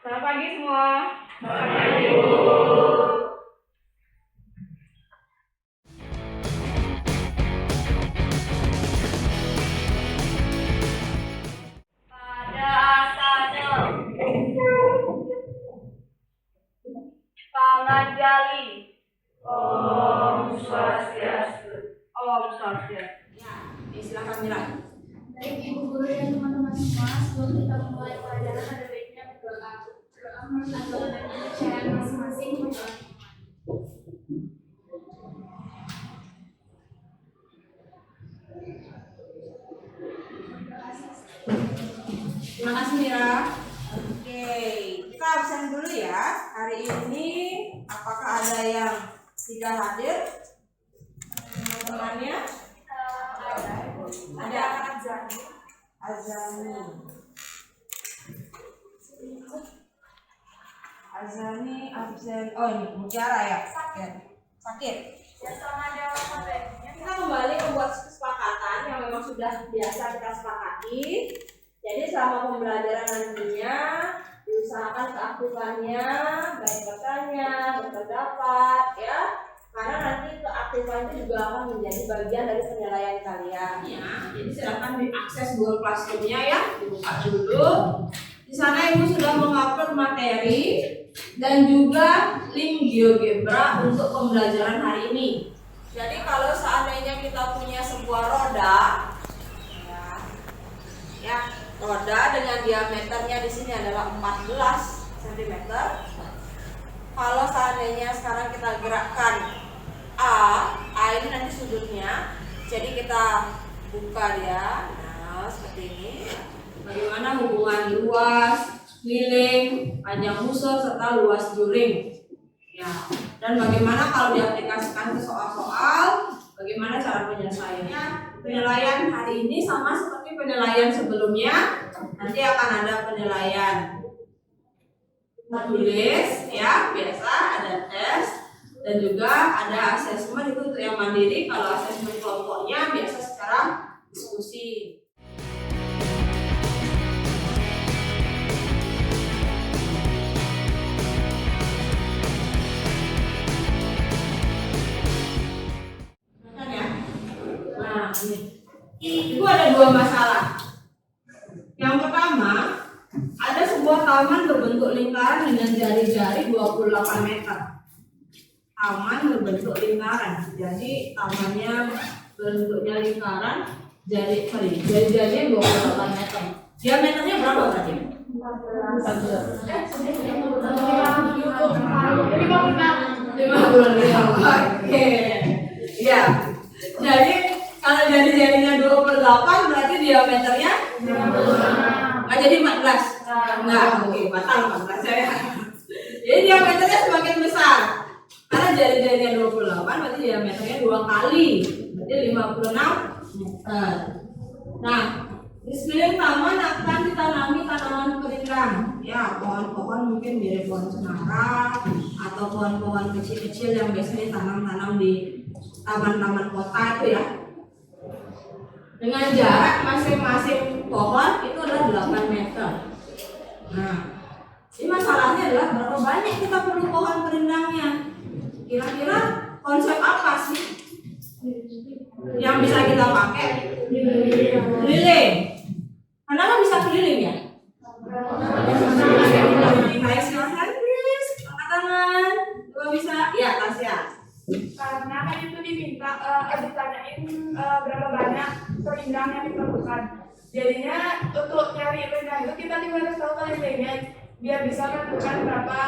Selamat pagi semua. Selamat pagi. Pada asalnya Tangan Jali. Om Swastiastu. Om Swastiastu. Ya, silakan Mira. Baik Ibu Guru dan teman-teman semua, sebelum kita memulai pelajaran ada baiknya berdoa. Berdoa menurut agama dan kepercayaan masing-masing menjalani. Terima kasih Mira. Oke, kita absen dulu ya. Hari ini apakah ada yang tidak hadir? Teman-temannya? Ada Azani. Azani absen. Oh ini Mutiara ya. Sakit. Kita kembali membuat kesepakatan yang memang sudah biasa kita sepakati. Jadi selama pembelajaran nantinya diusahakan keaktifannya, baik bertanya, berpendapat, ya. Karena nanti keaktifan itu juga akan menjadi bagian dari penilaian kalian. Ya, jadi silakan diakses Google Classroom-nya ya, dibuka dulu. Di sana Ibu sudah mengupload materi dan juga link GeoGebra untuk pembelajaran hari ini. Jadi kalau seandainya kita punya sebuah roda, ya, roda dengan diameternya di sini adalah 14 cm. Kalau seandainya sekarang kita gerakkan A ini nanti sudutnya, jadi kita buka dia, nah seperti ini. Bagaimana hubungan luas, keliling, panjang musuh serta luas juring. Ya, dan bagaimana kalau diaplikasikan ke soal-soal, bagaimana cara penyelesaiannya? Penilaian hari ini sama seperti penilaian sebelumnya. Nanti akan ada penilaian tertulis, ya biasa ada tes, dan juga ada asesmen itu untuk yang mandiri. Kalau asesmen kelompoknya biasa secara diskusi. Nah, ini. Itu ada dua masalah. Yang pertama, ada sebuah taman berbentuk lingkaran dengan jari-jari 28 meter. Taman berbentuk lingkaran. Jadi tamannya bentuknya lingkaran, jari-jarinya 28 meter. Diameternya berapa berarti? 56. Oke. Ya. Jadi kalau jari-jarinya 28 berarti diameternya nggak jadi 14. Enggak, oke, batal 14 saya. Jadi diameternya semakin besar. Karena jari-jarinya 28 berarti diameternya 2 kali. Berarti 56 meter. Nah, di sekeliling taman akan ditanami tanaman kerindang. Ya, pohon-pohon mungkin mirip pohon cemara atau pohon-pohon kecil-kecil yang biasanya ditanam-tanam di taman-taman kota itu ya. Dengan jarak masing-masing pohon itu adalah 8 meter. Nah, ini masalahnya adalah berapa banyak kita perlu pohon kerindangnya. Kira-kira konsep apa sih yang bisa kita pakai? Keliling. Kenapa bisa keliling ya? Raise your hand please. Angkat tangan. Coba bisa? Ya, Tasya. Karena kan itu diminta ditanyain berapa banyak kerindang yang diperlukan. Jadinya untuk nyari kerindang itu kita juga harus tahu keliling biar bisa menentukan berapa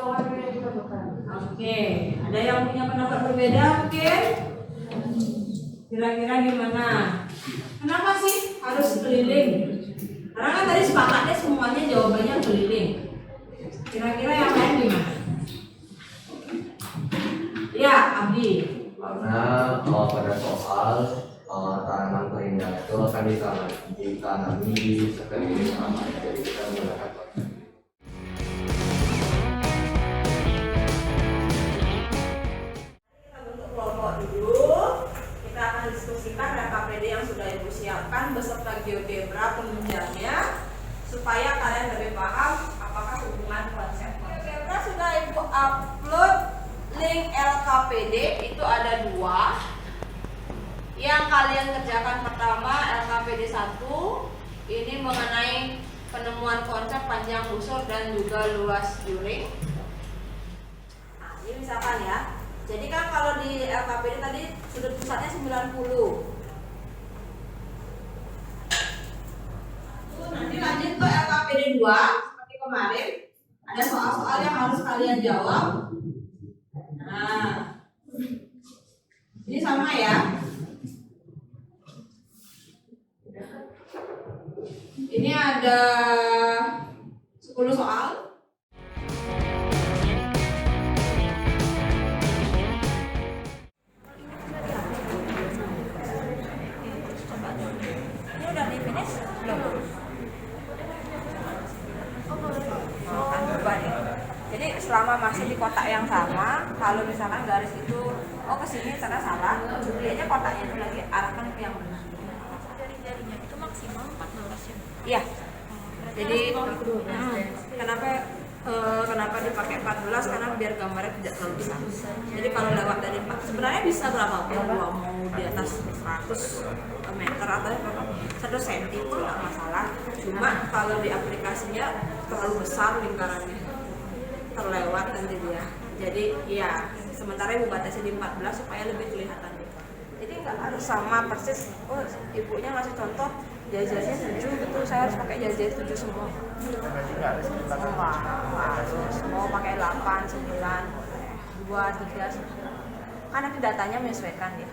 pohon yang diperlukan. Oke, ada yang punya pendapat berbeda mungkin? Kira-kira gimana? Kenapa sih harus keliling? Karena kan tadi sepakatnya semuanya jawabannya keliling. Kira-kira yang lain gimana? Ya, Abi. Karena pada soal tanaman kerindang itu akan ditanami di sekeliling taman, jadi kita menggunakan Kita bentuk kelompok dulu. Kita akan diskusikan RKPD yang sudah Ibu siapkan beserta GeoGebra penunjangnya supaya kalian lebih paham apakah dengan konsep panjang busur dan juga luas juring. Nah, ini misalkan ya. Jadi kan kalau di LKPD tadi sudut pusatnya 90. Nanti lanjut ke LKPD 2 seperti kemarin. Ada soal-soal yang harus kalian jawab. Nah, ini sama ya. Ini ada 10 soal. Ini udah di finish belum? Kan beban ya. Jadi selama masih di kotak yang sama, kalau misalkan garis itu kesini ternyata salah, kayaknya kotaknya itu lagi arahkan ke yang benar. Jari-jarinya itu maksimal 14 ya. Iya. Jadi kenapa dipakai 14? Karena biar gambarnya tidak terlalu besar. Jadi kalau lewat dari 4 sebenarnya bisa berapapun, mau di atas 100 meter atau 1 cm itu nggak masalah. Cuma kalau di aplikasinya terlalu besar lingkarannya, terlewat nanti dia. Jadi ya sementara ibu batasi di 14 supaya lebih kelihatan. Jadi nggak harus sama persis. Oh, ibunya ngasih contoh jari-jarinya 7 gitu, saya harus pakai jari-jari 7 semua. Harus mau pakai 8, 9, 2, 3, 9. Kan nanti datanya menyesuaikan ya.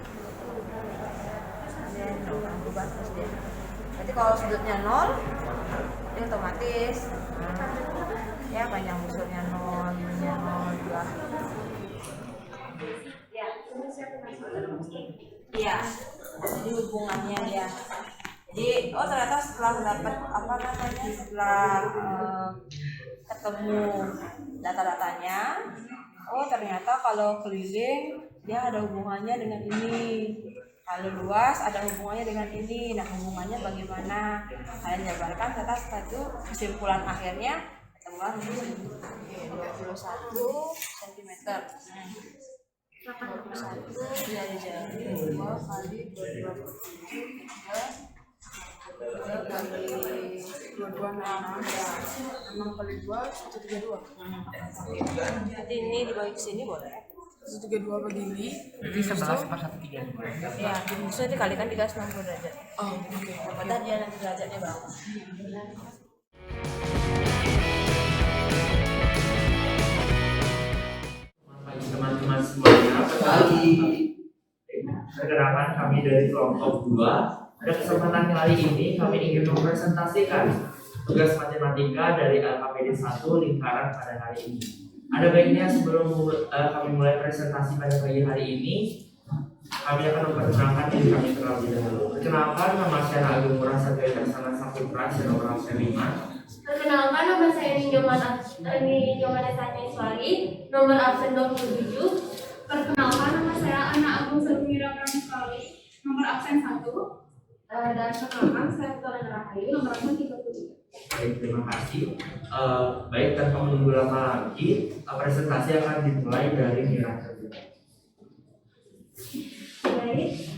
Dan berubah terus dia. Jadi kalau sudutnya 0, dia otomatis ya panjang busurnya 0, ininya 0, 2. Ya, iya. Jadi hubungannya ya. Jadi ternyata setelah dapat setelah ketemu data-datanya, ternyata kalau keliling dia ada hubungannya dengan ini, kalau luas ada hubungannya dengan ini. Nah, hubungannya bagaimana? Kalian jabarkan, ternyata setelah itu kesimpulan akhirnya ketemuan 21 cm. 81 jari-jari 2 kali 22 kali 22 6 kali 2 132. Nanti ini dibagi ke sini boleh. 132 begini. Jadi 11/132. Ya, bisa dikalikan 360 derajat. Oh, oke. Padahal dia nanti derajatnya berapa? Pagi teman-teman semuanya, pergerakan kami dari kelompok 2. Pada kesempatan kali ini kami ingin mempresentasikan tugas matematika dari LKPD 1 lingkaran pada hari ini. Ada baiknya sebelum kami mulai presentasi pada pagi hari ini, kami akan memperkenalkan diri kami terlebih dahulu. Perkenalkan, nama saya Agung Murah Satya Darsana Saputra, nomor absen 5. Perkenalkan, nama saya Nyoman Esanya Iswari, nomor absen 27. Perkenalkan, nama saya Ana Agung Selmira Pramukali, nomor absen 1. Dan perkenalkan, saya Victoria Rahayu, nomor absen 33. Baik, terima kasih. Baik, tanpa menunggu lama lagi, presentasi akan dimulai dari Mira terlebih. Baik.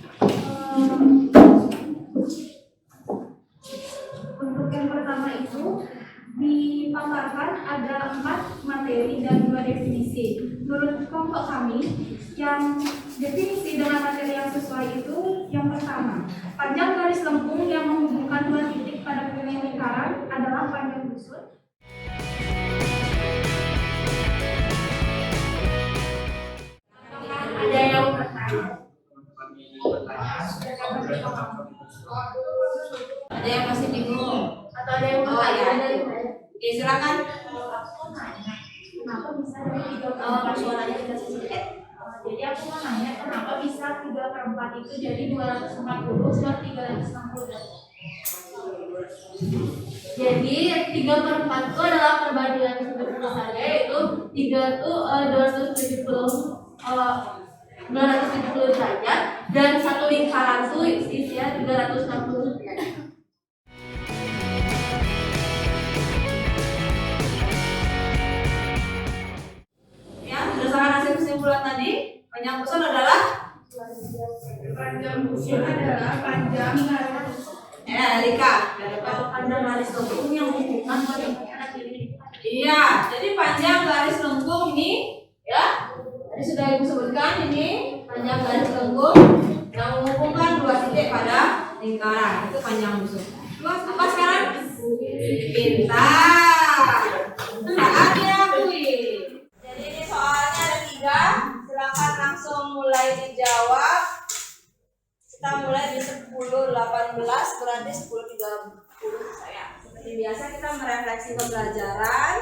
Untuk yang pertama itu dipaparkan ada 4 materi dan 2 definisi. Menurut kelompok kami, yang definisi dengan materi yang sesuai itu yang pertama, panjang garis lengkung yang menghubungkan 2 titik pada keliling lingkaran adalah panjang busur. Ada yang Ada yang masih bingung? atau ada yang ya. Oke, silakan. Kenapa bisa dari 3/4 Suaranya kita sedikit. Jadi aku mau nanya kenapa bisa 3/4 itu jadi 240 sama 360 derajat. Jadi 3/4 itu adalah perbandingan sebetulnya saja, yaitu 3 itu 270 derajat dan satu lingkaran itu isinya 360 derajat. Berdasarkan hasil kesimpulan tadi, panjang busur adalah Panjang busur adalah panjang Rika. Panjang garis lengkung yang menghubungkan Iya, jadi panjang garis lengkung ini ya. Tadi sudah Ibu sebutkan ini panjang garis lengkung yang menghubungkan dua titik pada lingkaran. Itu panjang musuh. Terus apa sekarang? Pintar. Saatnya kuis. Jadi ini soalnya ada 3. Silakan langsung mulai dijawab. Kita mulai di 10.18 berarti 10.30 saya. Seperti biasa kita merefleksi pembelajaran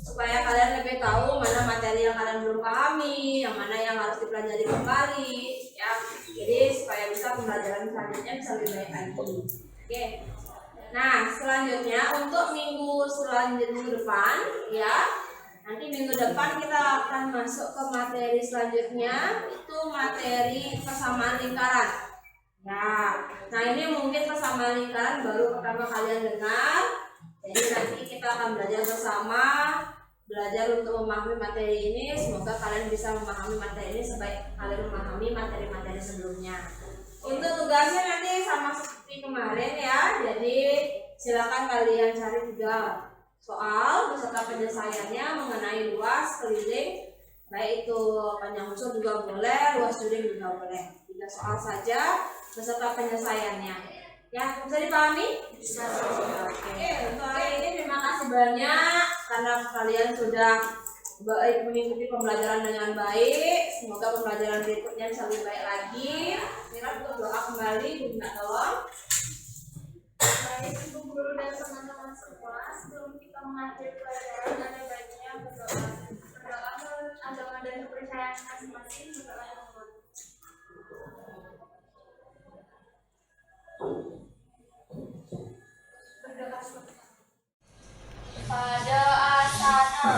supaya kalian lebih tahu mana materi yang kalian belum pahami, yang mana yang harus dipelajari kembali, ya. Jadi supaya bisa pembelajaran selanjutnya bisa lebih baik lagi. Oke. Nah, selanjutnya untuk minggu depan, ya. Nanti minggu depan kita akan masuk ke materi selanjutnya, itu materi persamaan lingkaran. Nah ini mungkin persamaan lingkaran baru pertama kalian dengar. Jadi nanti kita akan belajar bersama, belajar untuk memahami materi ini. Semoga kalian bisa memahami materi ini sebaik kalian memahami materi-materi sebelumnya. Untuk tugasnya nanti sama seperti kemarin ya. Jadi silakan kalian cari 3 soal beserta penyelesaiannya mengenai luas keliling, baik itu panjang unsur juga boleh, luas juring juga boleh. 3 soal saja beserta penyelesaiannya. Ya, bisa dipahami? Bisa. Oke, untuk hari ini terima kasih banyak karena kalian sudah baik mengikuti pembelajaran dengan baik. Semoga pembelajaran berikutnya bisa lebih baik lagi. Mira untuk doa kembali, minta tolong. Baik Ibu Guru dan teman-teman semua, sebelum kita mengakhiri pelajaran ada baiknya berdoa. Berdoa menurut agama dan kepercayaan masing-masing, berdoa yang mohon. Berdoa. Pada asana